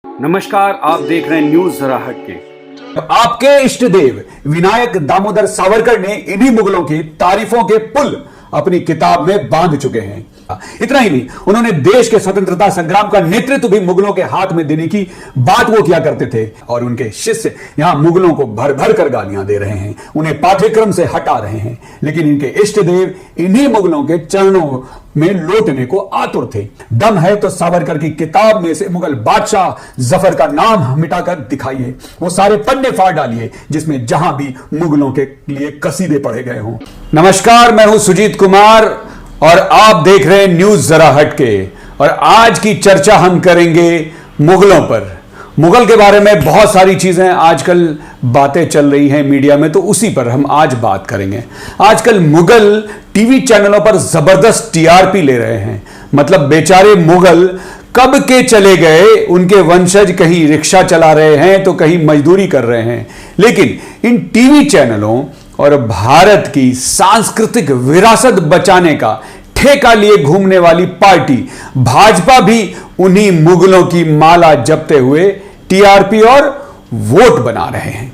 नमस्कार, आप देख रहे हैं न्यूज जरा हटके। आपके इष्ट देव विनायक दामोदर सावरकर ने इन्हीं मुगलों की तारीफों के पुल अपनी किताब में बांध चुके हैं। इतना ही नहीं, उन्होंने देश के स्वतंत्रता संग्राम का नेतृत्व भी मुगलों के हाथ में देने की बात वो किया करते थे और उनके शिष्य यहां मुगलों को भर भर कर गालियां दे रहे हैं, उन्हें पाठ्यक्रम से हटा रहे हैं। लेकिन इनके इष्ट देव इन्हीं मुगलों के चरणों में लौटने को आतुर थे। दम है तो सावरकर की किताब में से मुगल बादशाह जफर का नाम मिटाकर दिखाइए, वो सारे पन्ने फाड़ डालिए जिसमें जहां भी मुगलों के लिए कसीदे पढ़े गए हों। नमस्कार, मैं हूं सुजीत कुमार और आप देख रहे हैं न्यूज जरा हटके। और आज की चर्चा हम करेंगे मुगलों पर। मुगल के बारे में बहुत सारी चीजें आजकल बातें चल रही हैं मीडिया में, तो उसी पर हम आज बात करेंगे। आजकल मुगल टीवी चैनलों पर जबरदस्त टीआरपी ले रहे हैं। मतलब बेचारे मुगल कब के चले गए, उनके वंशज कहीं रिक्शा चला रहे हैं तो कहीं मजदूरी कर रहे हैं, लेकिन इन टीवी चैनलों और भारत की सांस्कृतिक विरासत बचाने का ठेका लिए घूमने वाली पार्टी भाजपा भी उन्हीं मुगलों की माला जपते हुए टीआरपी और वोट बना रहे हैं।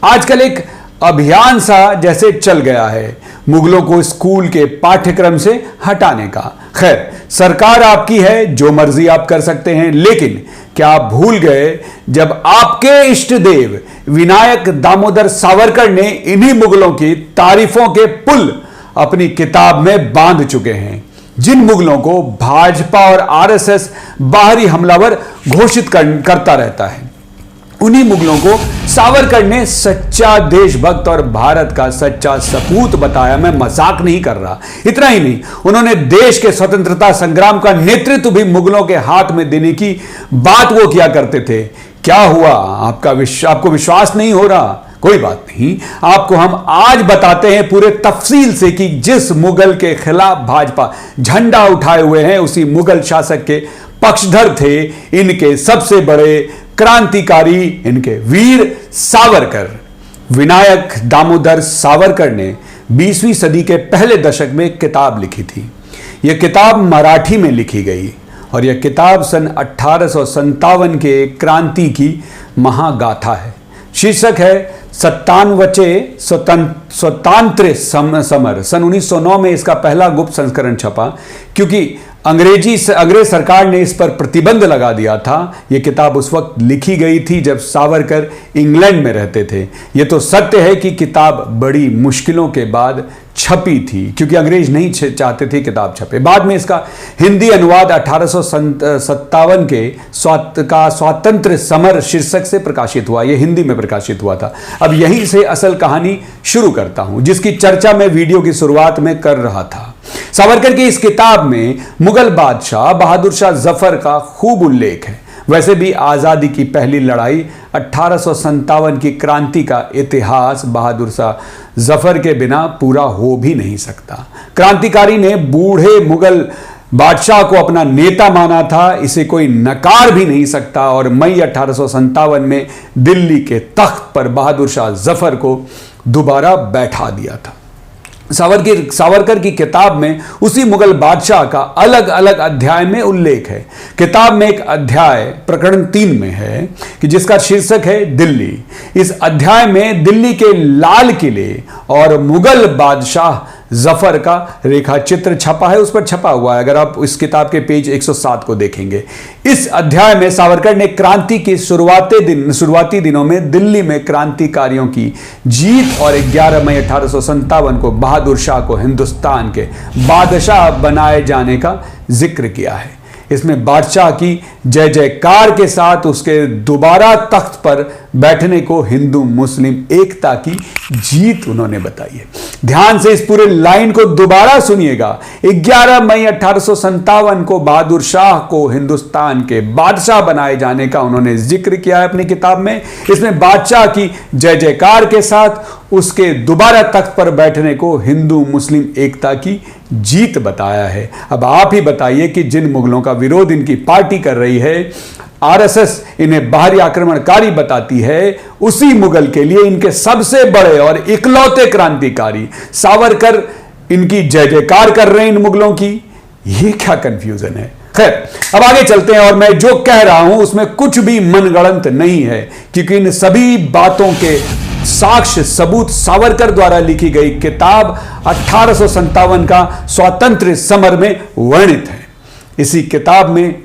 आजकल एक अभियान सा जैसे चल गया है मुगलों को स्कूल के पाठ्यक्रम से हटाने का। खैर, सरकार आपकी है, जो मर्जी आप कर सकते हैं, लेकिन क्या आप भूल गए जब आपके इष्ट देव विनायक दामोदर सावरकर ने इन्हीं मुगलों की तारीफों के पुल अपनी किताब में बांध चुके हैं, जिन मुगलों को भाजपा और आरएसएस बाहरी हमलावर घोषित करता रहता है। उन्हीं मुगलों को सावरकर ने सच्चा देशभक्त और भारत का सच्चा सपूत बताया। मैं मजाक नहीं कर रहा। इतना ही नहीं, उन्होंने देश के स्वतंत्रता संग्राम का नेतृत्व भी मुगलों के हाथ में देने की बात वो किया करते थे। क्या हुआ, आपको विश्वास नहीं हो रहा? कोई बात नहीं, आपको हम आज बताते हैं पूरे तफसील से कि जिस मुगल के खिलाफ भाजपा झंडा उठाए हुए हैं, उसी मुगल शासक के पक्षधर थे इनके सबसे बड़े क्रांतिकारी, इनके वीर सावरकर। विनायक दामोदर सावरकर ने 20वीं सदी के पहले दशक में एक किताब लिखी थी। यह किताब मराठी में लिखी गई और यह किताब सन 1857 के क्रांति की महागाथा है। शीर्षक है सत्तानवचे स्वतंत्र समर। सन 1909 में इसका पहला गुप्त संस्करण छपा, क्योंकि अंग्रेज सरकार ने इस पर प्रतिबंध लगा दिया था। यह किताब उस वक्त लिखी गई थी जब सावरकर इंग्लैंड में रहते थे। यह तो सत्य है कि किताब बड़ी मुश्किलों के बाद छपी थी, क्योंकि अंग्रेज नहीं चाहते थे किताब छपे। बाद में इसका हिंदी अनुवाद 1857 के स्वातंत्र्य समर शीर्षक से प्रकाशित हुआ। यह हिंदी में प्रकाशित हुआ था। अब यहीं से असल कहानी शुरू करता हूं, जिसकी चर्चा मैं वीडियो की शुरुआत में कर रहा था। सावरकर की इस किताब में मुगल बादशाह बहादुर शाह जफर का खूब उल्लेख है। वैसे भी आजादी की पहली लड़ाई 1857 की क्रांति का इतिहास बहादुर शाह जफर के बिना पूरा हो भी नहीं सकता। क्रांतिकारी ने बूढ़े मुगल बादशाह को अपना नेता माना था, इसे कोई नकार भी नहीं सकता। और मई 1857 में दिल्ली के तख्त पर बहादुर शाह जफर को दोबारा बैठा दिया था। सावरकर की किताब में उसी मुगल बादशाह का अलग अलग अध्याय में उल्लेख है। किताब में एक अध्याय प्रकरण 3 में है कि जिसका शीर्षक है दिल्ली। इस अध्याय में दिल्ली के लाल किले और मुगल बादशाह जफर का रेखा चित्र छपा है, उस पर छपा हुआ है। अगर आप इस किताब के पेज 107 को देखेंगे, इस अध्याय में सावरकर ने क्रांति के शुरुआती दिनों में दिल्ली में क्रांतिकारियों की जीत और 11 मई 1857 को बहादुर शाह को हिंदुस्तान के बादशाह बनाए जाने का जिक्र किया है। इसमें बादशाह की जय जयकार के साथ उसके दोबारा तख्त पर बैठने को हिंदू मुस्लिम एकता की जीत उन्होंने बताई है। ध्यान से इस पूरे लाइन को दोबारा सुनिएगा। 11 मई 1857 को बहादुर शाह को हिंदुस्तान के बादशाह बनाए जाने का उन्होंने जिक्र किया है अपनी किताब में। इसमें बादशाह की जय जयकार के साथ उसके दोबारा तख्त पर बैठने को हिंदू मुस्लिम एकता की जीत बताया है। अब आप ही बताइए कि जिन मुगलों का विरोध इनकी पार्टी कर रही है, आरएसएस इन्हें बाहरी आक्रमणकारी बताती है, उसी मुगल के लिए इनके सबसे बड़े और इकलौते क्रांतिकारी सावरकर इनकी जय जयकार कर रहे हैं इन मुगलों की। ये क्या कंफ्यूजन है? खैर, अब आगे चलते हैं। और मैं जो कह रहा हूं उसमें कुछ भी मनगढ़ंत नहीं है, क्योंकि इन सभी बातों के साक्ष्य सबूत सावरकर द्वारा लिखी गई किताब 1857 का स्वातंत्र्य समर में वर्णित है। इसी किताब में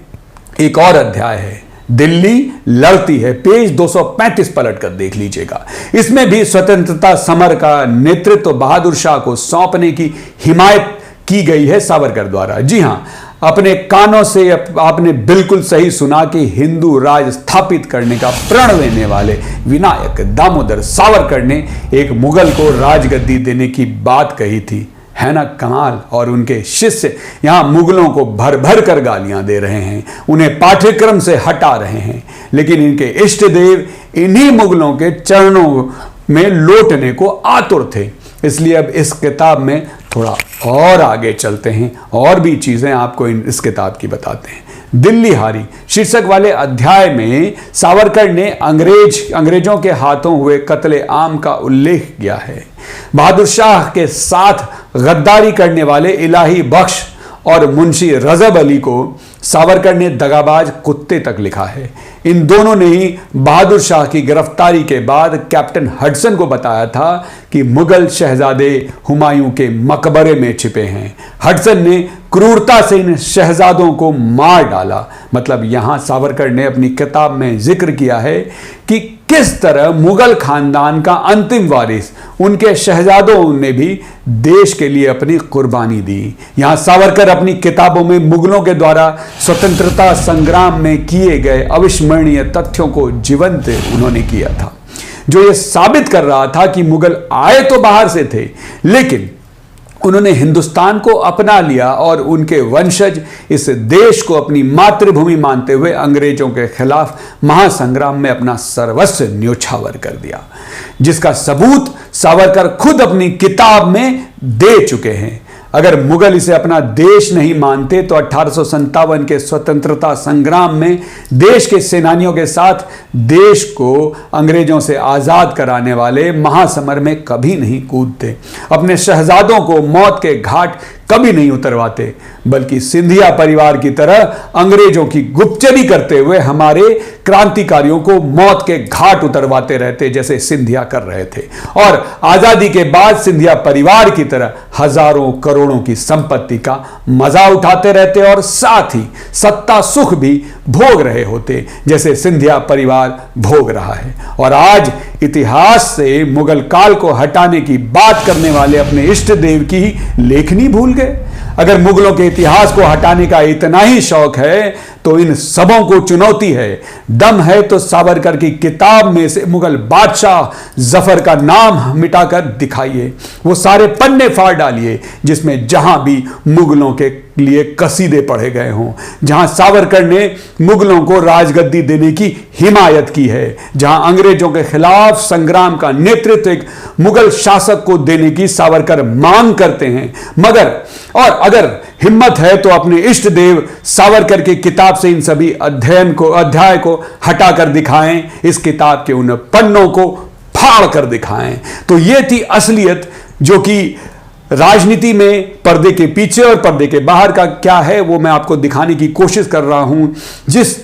एक और अध्याय है, दिल्ली लड़ती है, पेज 235 पलट कर देख लीजिएगा। इसमें भी स्वतंत्रता समर का नेतृत्व बहादुर शाह को सौंपने की हिमायत की गई है सावरकर द्वारा। जी हां, अपने कानों से आपने बिल्कुल सही सुना कि हिंदू राज स्थापित करने का प्रण लेने वाले विनायक दामोदर सावरकर ने एक मुगल को राजगद्दी देने की बात कही थी, है ना कमाल। और उनके शिष्य यहां मुगलों को भर भर कर गालियां दे रहे हैं, उन्हें पाठ्यक्रम से हटा रहे हैं, लेकिन इनके इष्ट देव इन्हीं मुगलों के चरणों में लौटने को आतुर थे। इसलिए अब इस किताब में थोड़ा और आगे चलते हैं, और भी चीजें आपको इस किताब की बताते हैं। दिल्ली हारी शीर्षक वाले अध्याय में सावरकर ने अंग्रेजों के हाथों हुए कत्ले आम का उल्लेख किया है। बहादुर शाह के साथ गद्दारी करने वाले इलाही बख्श और मुंशी रजब अली को सावरकर ने दगाबाज कुत्ते तक लिखा है। इन दोनों ने ही बहादुर शाह की गिरफ्तारी के बाद कैप्टन हडसन को बताया था कि मुगल शहजादे हुमायूं के मकबरे में छिपे हैं। हडसन ने क्रूरता से इन शहजादों को मार डाला। मतलब यहां सावरकर ने अपनी किताब में जिक्र किया है कि किस तरह मुगल खानदान का अंतिम वारिस उनके शहजादों ने भी देश के लिए अपनी कुर्बानी दी। यहां सावरकर अपनी किताबों में मुगलों के द्वारा स्वतंत्रता संग्राम में किए गए अविस्मरणीय तथ्यों को जीवंत उन्होंने किया था, जो यह साबित कर रहा था कि मुगल आए तो बाहर से थे, लेकिन उन्होंने हिंदुस्तान को अपना लिया और उनके वंशज इस देश को अपनी मातृभूमि मानते हुए अंग्रेजों के खिलाफ महासंग्राम में अपना सर्वस्व न्योछावर कर दिया, जिसका सबूत सावरकर खुद अपनी किताब में दे चुके हैं। अगर मुगल इसे अपना देश नहीं मानते तो 1857 के स्वतंत्रता संग्राम में देश के सेनानियों के साथ देश को अंग्रेजों से आजाद कराने वाले महासमर में कभी नहीं कूदते, अपने शहजादों को मौत के घाट कभी नहीं उतरवाते, बल्कि सिंधिया परिवार की तरह अंग्रेजों की गुप्तचरी करते हुए हमारे क्रांतिकारियों को मौत के घाट उतरवाते रहते, जैसे सिंधिया कर रहे थे। और आजादी के बाद सिंधिया परिवार की तरह हजारों करोड़ों की संपत्ति का मजा उठाते रहते और साथ ही सत्ता सुख भी भोग रहे होते, जैसे सिंधिया परिवार भोग रहा है। और आज इतिहास से मुगल काल को हटाने की बात करने वाले अपने इष्ट देव की ही लेखनी भूल गए। अगर मुगलों के इतिहास को हटाने का इतना ही शौक है तो इन सबों को चुनौती है। दम है तो सावरकर की किताब में से मुगल बादशाह जफर का नाम मिटाकर दिखाइए, वो सारे पन्ने फाड़ डालिए जिसमें जहां भी मुगलों के लिए कसीदे पढ़े गए हों, जहां सावरकर ने मुगलों को राजगद्दी देने की हिमायत की है, जहां अंग्रेजों के खिलाफ संग्राम का नेतृत्व एक मुगल शासक को देने की सावरकर मांग करते हैं। और अगर हिम्मत है तो अपने इष्ट देव सावरकर की किताब से इन सभी अध्याय को हटाकर दिखाएं, इस किताब के उन पन्नों को फाड़ कर दिखाएं। तो यह थी असलियत, जो कि राजनीति में पर्दे के पीछे और पर्दे के बाहर का क्या है वो मैं आपको दिखाने की कोशिश कर रहा हूं। जिस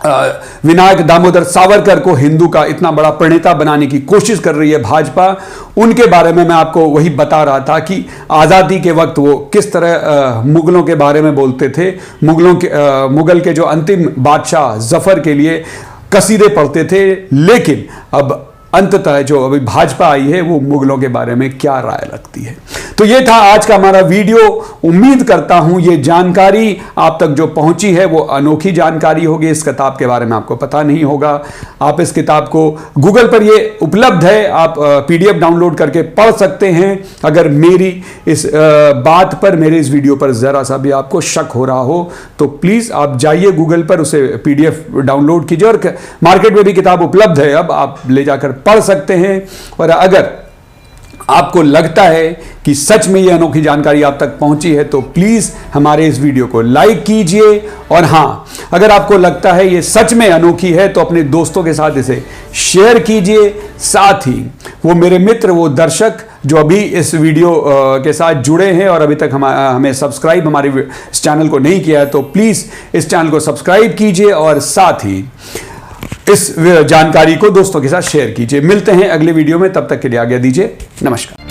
विनायक दामोदर सावरकर को हिंदू का इतना बड़ा प्रणेता बनाने की कोशिश कर रही है भाजपा, उनके बारे में मैं आपको वही बता रहा था कि आज़ादी के वक्त वो किस तरह मुगलों के बारे में बोलते थे, मुगल के जो अंतिम बादशाह जफर के लिए कसीदे पढ़ते थे, लेकिन अब अंततः जो अभी भाजपा आई है वो मुगलों के बारे में क्या राय रखती है। तो ये था आज का हमारा वीडियो। उम्मीद करता हूं ये जानकारी आप तक जो पहुंची है वो अनोखी जानकारी होगी। इस किताब के बारे में आपको पता नहीं होगा। आप इस किताब को गूगल पर ये उपलब्ध है, आप PDF डाउनलोड करके पढ़ सकते हैं। अगर मेरी इस बात पर, मेरे इस वीडियो पर जरा सा भी आपको शक हो रहा हो तो प्लीज आप जाइए गूगल पर, उसे PDF डाउनलोड कीजिए। और मार्केट में भी किताब उपलब्ध है, अब आप ले जाकर पढ़ सकते हैं। और अगर आपको लगता है कि सच में यह अनोखी जानकारी आप तक पहुंची है तो प्लीज हमारे इस वीडियो को लाइक कीजिए। और हां, अगर आपको लगता है यह सच में अनोखी है तो अपने दोस्तों के साथ इसे शेयर कीजिए। साथ ही वो मेरे मित्र, वो दर्शक जो अभी इस वीडियो के साथ जुड़े हैं और अभी तक हमें सब्सक्राइब हमारे इस चैनल को नहीं किया है तो प्लीज इस चैनल को सब्सक्राइब कीजिए और साथ ही इस जानकारी को दोस्तों के साथ शेयर कीजिए। मिलते हैं अगले वीडियो में, तब तक के लिए आज्ञा दीजिए। नमस्कार।